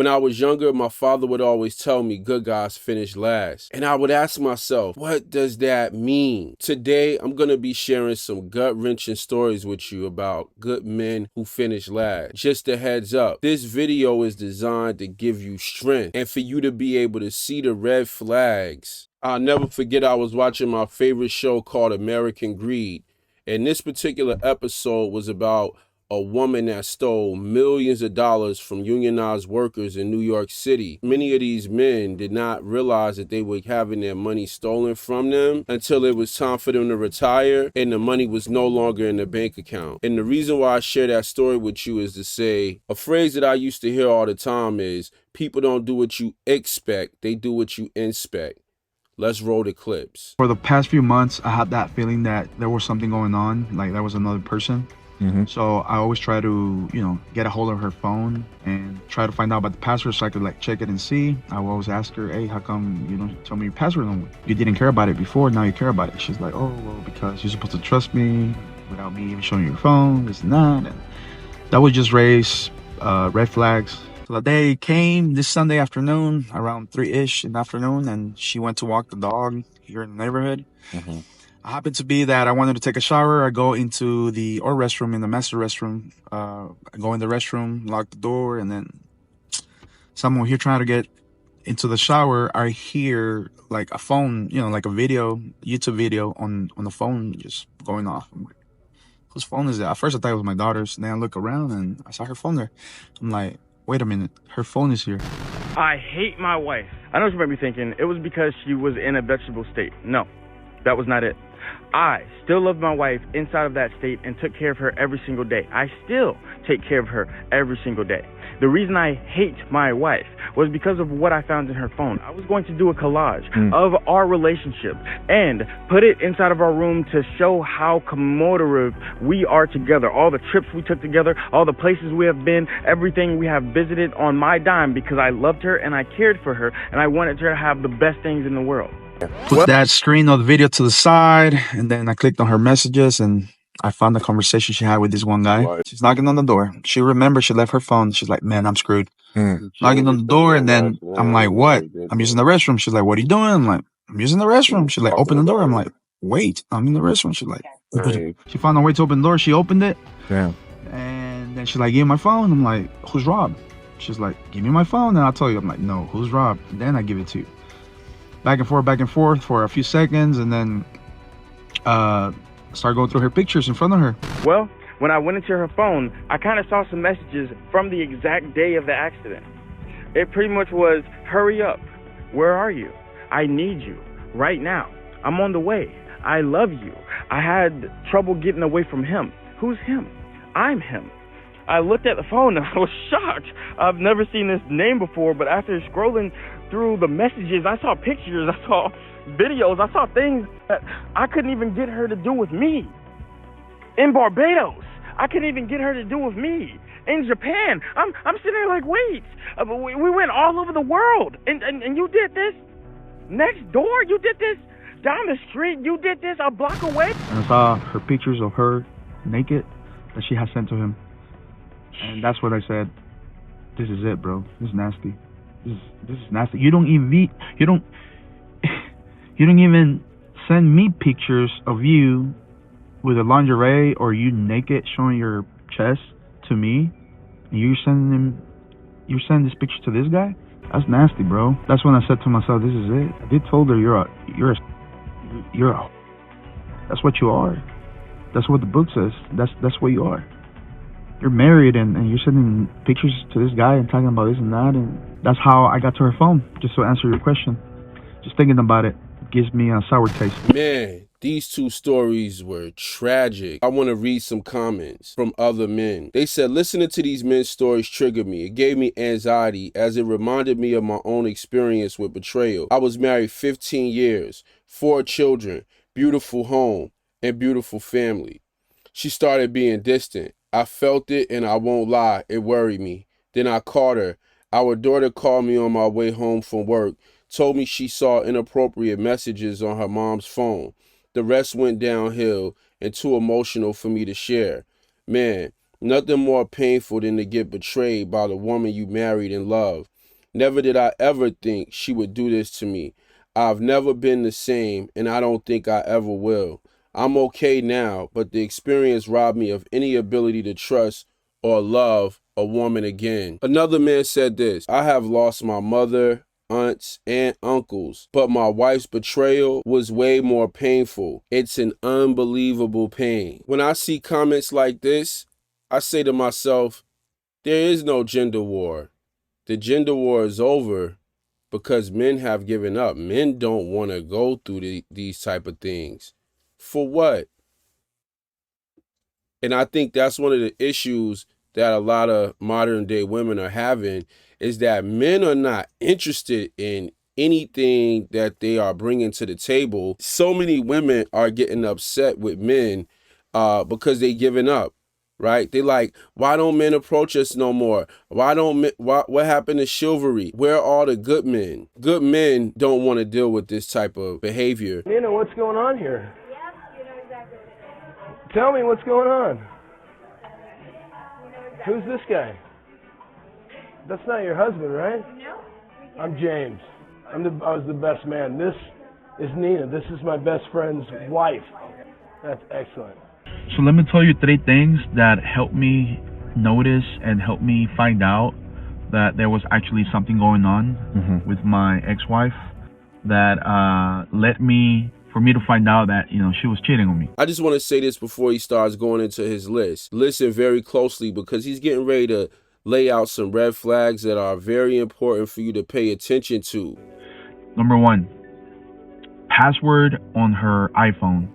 When I was younger, my father would always tell me good guys finish last. And I would ask myself, what does that mean? Today, I'm going to be sharing some gut-wrenching stories with you about good men who finish last. Just a heads up, this video is designed to give you strength and for you to be able to see the red flags. I'll never forget I was watching my favorite show called American Greed. And this particular episode was about a woman that stole millions of dollars from unionized workers in New York City. Many of these men did not realize that they were having their money stolen from them until it was time for them to retire and the money was no longer in their bank account. And the reason why I share that story with you is to say, a phrase that I used to hear all the time is, people don't do what you expect, they do what you inspect. Let's roll the clips. For the past few months, I had that feeling that there was something going on, like there was another person. So I always try to, get a hold of her phone and try to find out about the password so I could check it and see. I will always ask her, hey, how come you don't tell me your password? You didn't care about it before, now you care about it. She's like, oh, well, because you're supposed to trust me without me even showing you your phone, this and that. And that would just raise red flags. So the day came this Sunday afternoon, around 3-ish in the afternoon, and she went to walk the dog here in the neighborhood. I happened to be that I wanted to take a shower. I go into the restroom, in the master restroom. I go in the restroom, lock the door, and then someone here trying to get into the shower. I hear like a phone, like a video, YouTube video on the phone just going off. I'm like, whose phone is that? At first I thought it was my daughter's. Then I look around and I saw her phone there. I'm like, wait a minute, her phone is here. I hate my wife. I know what you might be thinking. It was because she was in a vegetable state. No, that was not it. I still love my wife inside of that state and took care of her every single day. I still take care of her every single day. The reason I hate my wife was because of what I found in her phone. I was going to do a collage of our relationship and put it inside of our room to show how commemorative we are together. All the trips we took together, all the places we have been, everything we have visited on my dime, because I loved her and I cared for her and I wanted her to have the best things in the world. Put that screen of the video to the side, and then I clicked on her messages and I found the conversation she had with this one guy. She's knocking on the door. She remembers she left her phone. She's like, man, I'm screwed. Knocking on the door, and then I'm like, what? I'm using the restroom. She's like, what are you doing? I'm like, I'm using the restroom. She's like, open the door. I'm like, wait, I'm in the restroom. She's like, she found a way to open the door. She opened it. Yeah. And then she's like, give me my phone. I'm like, who's Rob? She's like, give me my phone and I'll tell you. I'm like, no, who's Rob? And then I give it to you. Back and forth for a few seconds, and then start going through her pictures in front of her. Well, when I went into her phone, I kind of saw some messages from the exact day of the accident. It pretty much was, hurry up. Where are you? I need you right now. I'm on the way. I love you. I had trouble getting away from him. Who's him? I'm him. I looked at the phone and I was shocked. I've never seen this name before, but after scrolling through the messages, I saw pictures, I saw videos, I saw things that I couldn't even get her to do with me. In Barbados, I couldn't even get her to do with me. In Japan, I'm sitting there like, wait, we went all over the world, and you did this? Next door, you did this? Down the street, you did this a block away? And I saw her pictures of her naked that she had sent to him. And that's what I said, this is it, bro. This is nasty. This is nasty. You don't even send me pictures of you with a lingerie or you naked showing your chest to me, and you're sending this picture to this guy. That's nasty, bro. That's when I said to myself, this is it. I did told her that's what you are. That's what the book says. That's what you are. You're married and you're sending pictures to this guy and talking about this and that, and that's how I got to her phone, just to answer your question. Just thinking about it gives me a sour taste. Man, these two stories were tragic. I want to read some comments from other men. They said, listening to these men's stories triggered me. It gave me anxiety as it reminded me of my own experience with betrayal. I was married 15 years, 4 children, beautiful home, and beautiful family. She started being distant. I felt it, and I won't lie, it worried me. Then I called her. Our daughter called me on my way home from work, told me she saw inappropriate messages on her mom's phone. The rest went downhill and too emotional for me to share. Man, Nothing more painful than to get betrayed by the woman you married and loved. Never did I ever think she would do this to me. I've never been the same, and I don't think I ever will. I'm okay now, but the experience robbed me of any ability to trust or love a woman again. Another man said this: I have lost my mother, aunts, and uncles, but my wife's betrayal was way more painful. It's an unbelievable pain. When I see comments like this, I say to myself, there is no gender war. The gender war is over because men have given up. Men don't want to go through these type of things. For what? And I think that's one of the issues that a lot of modern day women are having, is that men are not interested in anything that they are bringing to the table. So many women are getting upset with men because they giving up, right? They like, why don't men approach us no more? What happened to chivalry? Where are all the good men? Good men don't want to deal with this type of behavior. Nina, what's going on here? Tell me what's going on. Who's this guy? That's not your husband, right? No. I'm James. I was the best man. This is Nina. This is my best friend's wife. That's excellent. So let me tell you 3 things that helped me notice and helped me find out that there was actually something going on with my ex-wife that led for me to find out that, she was cheating on me. I just want to say this before he starts going into his list. Listen very closely, because he's getting ready to lay out some red flags that are very important for you to pay attention to. Number 1, password on her iPhone.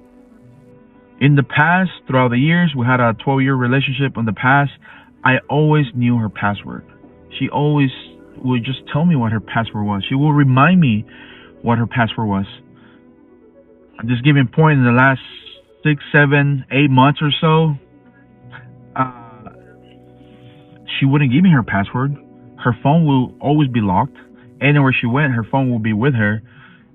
In the past, throughout the years, we had a 12-year relationship. In the past, I always knew her password. She always would just tell me what her password was. She will remind me what her password was. I'm just giving point, in the last 6, 7, 8 months or so, she wouldn't give me her password. Her phone will always be locked. Anywhere she went, her phone will be with her.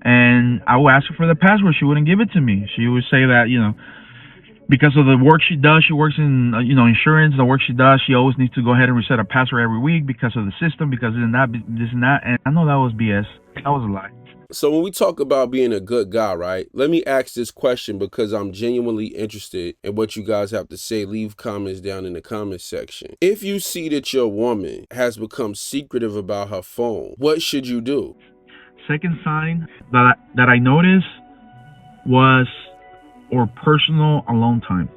And I would ask her for the password. She wouldn't give it to me. She would say that, because of the work she does, she works in, insurance, the work she does, she always needs to go ahead and reset a password every week because of the system, because of this and that. And I know that was BS. That was a lie. So when we talk about being a good guy, right, let me ask this question because I'm genuinely interested in what you guys have to say. Leave comments down in the comments section. If you see that your woman has become secretive about her phone, what should you do? Second sign that I noticed was our personal alone time.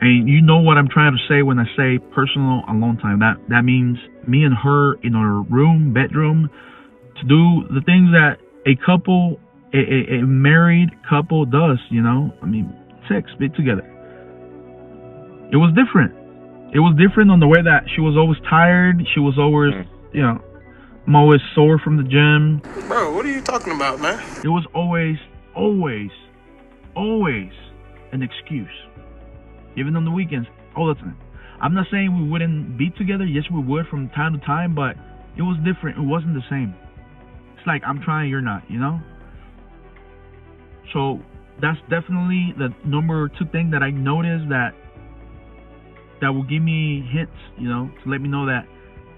And you know what I'm trying to say when I say personal alone time. That means me and her in our bedroom, to do the things that a married couple does, sex, be together. It was different. It was different on the way that she was always tired. She was always, I'm always sore from the gym. Bro, what are you talking about, man? It was always an excuse. Even on the weekends, all the time. I'm not saying we wouldn't be together. Yes, we would from time to time, but it was different. It wasn't the same. It's like, I'm trying, you're not, So that's definitely the number 2 thing that I noticed that will give me hints, to let me know that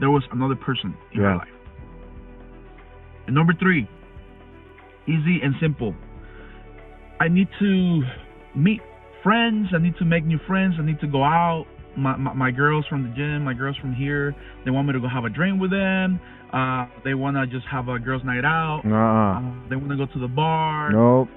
there was another person in my life. And number 3, easy and simple. I need to meet friends. I need to make new friends. I need to go out. My girls from the gym, my girls from here, they want me to go have a drink with them. They want to just have a girls' night out. They want to go to the bar. Nope.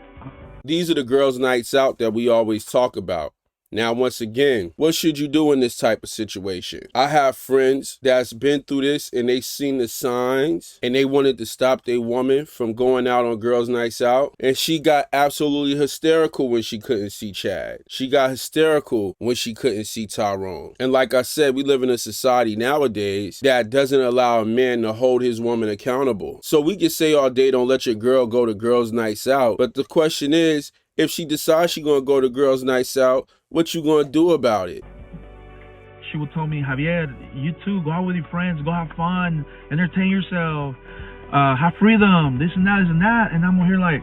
These are the girls' nights out that we always talk about. Now, once again, what should you do in this type of situation? I have friends that's been through this and they seen the signs and they wanted to stop their woman from going out on girls' nights out. And she got absolutely hysterical when she couldn't see Chad. She got hysterical when she couldn't see Tyrone. And like I said, we live in a society nowadays that doesn't allow a man to hold his woman accountable. So we can say all day, don't let your girl go to girls' nights out. But the question is, if she decides she's going to go to girls' nights out, what you going to do about it? She would tell me, Javier, you too, go out with your friends, go have fun, entertain yourself, have freedom, this and that. And I'm here like,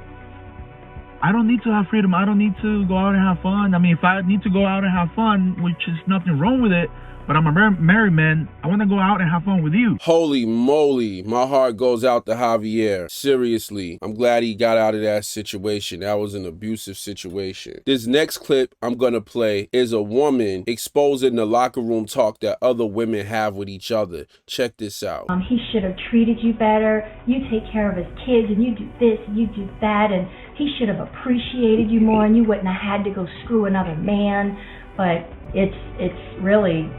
I don't need to have freedom. I don't need to go out and have fun. I mean, if I need to go out and have fun, which is nothing wrong with it, but I'm a married man, I want to go out and have fun with you. Holy moly, my heart goes out to Javier. Seriously, I'm glad he got out of that situation. That was an abusive situation. This next clip I'm gonna play is a woman exposing the locker room talk that other women have with each other. Check this out. He should have treated you better. You take care of his kids and you do this and you do that, and he should have appreciated you more and you wouldn't have had to go screw another man. But it's really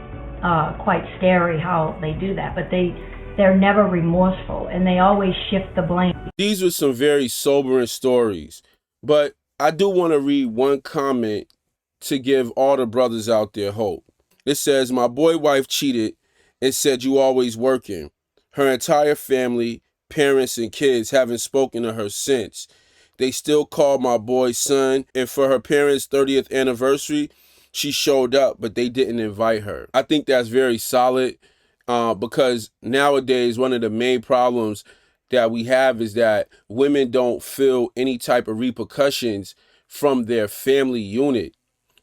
quite scary how they do that, but they're never remorseful and they always shift the blame. These were some very sobering stories, but I do want to read one comment to give all the brothers out there hope. It says, my boy wife cheated and said you always working. Her entire family, parents and kids haven't spoken to her since. They still call my boy's son, and for her parents' 30th anniversary, she showed up, but they didn't invite her. I think that's very solid because nowadays one of the main problems that we have is that women don't feel any type of repercussions from their family unit.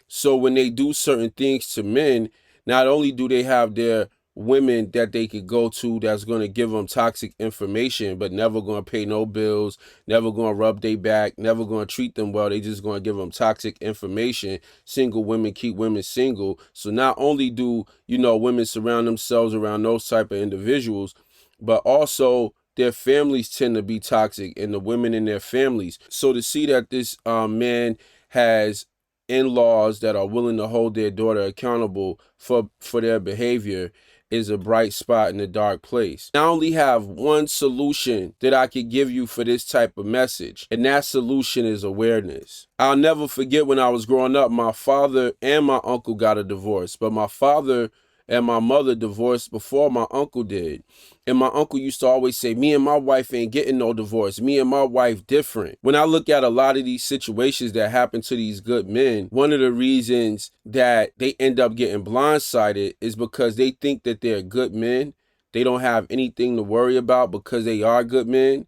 So when they do certain things to men, not only do they have their women that they could go to that's going to give them toxic information, but never going to pay no bills, never going to rub their back, never going to treat them well. They just going to give them toxic information. Single women keep women single. So not only do, women surround themselves around those type of individuals, but also their families tend to be toxic and the women in their families. So to see that this man has in-laws that are willing to hold their daughter accountable for their behavior is a bright spot in a dark place. I only have one solution that I could give you for this type of message, and that solution is awareness. I'll never forget when I was growing up, my father and my uncle got a divorce, but my father and my mother divorced before my uncle did. And my uncle used to always say, me and my wife ain't getting no divorce. Me and my wife different. When I look at a lot of these situations that happen to these good men, one of the reasons that they end up getting blindsided is because they think that they're good men. They don't have anything to worry about because they are good men.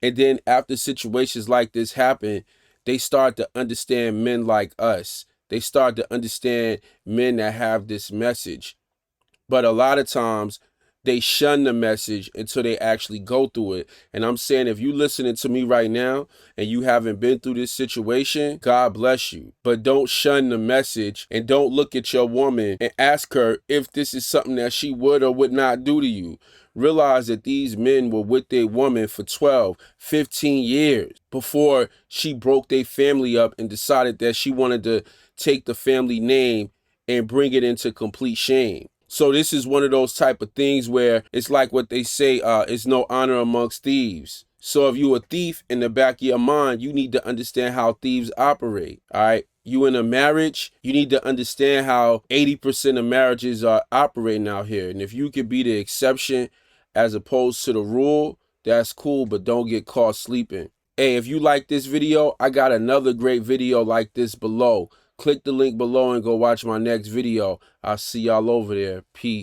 And then after situations like this happen, they start to understand men like us. They start to understand men that have this message. But a lot of times they shun the message until they actually go through it. And I'm saying, if you're listening to me right now and you haven't been through this situation, God bless you. But don't shun the message and don't look at your woman and ask her if this is something that she would or would not do to you. Realize that these men were with their woman for 12, 15 years before she broke their family up and decided that she wanted to take the family name and bring it into complete shame. So this is one of those type of things where it's like what they say, it's no honor amongst thieves. So if you a thief, in the back of your mind, you need to understand how thieves operate, all right? You in a marriage, you need to understand how 80% of marriages are operating out here. And if you could be the exception as opposed to the rule, that's cool, but don't get caught sleeping. Hey, if you like this video, I got another great video like this below. Click the link below and go watch my next video. I'll see y'all over there. Peace.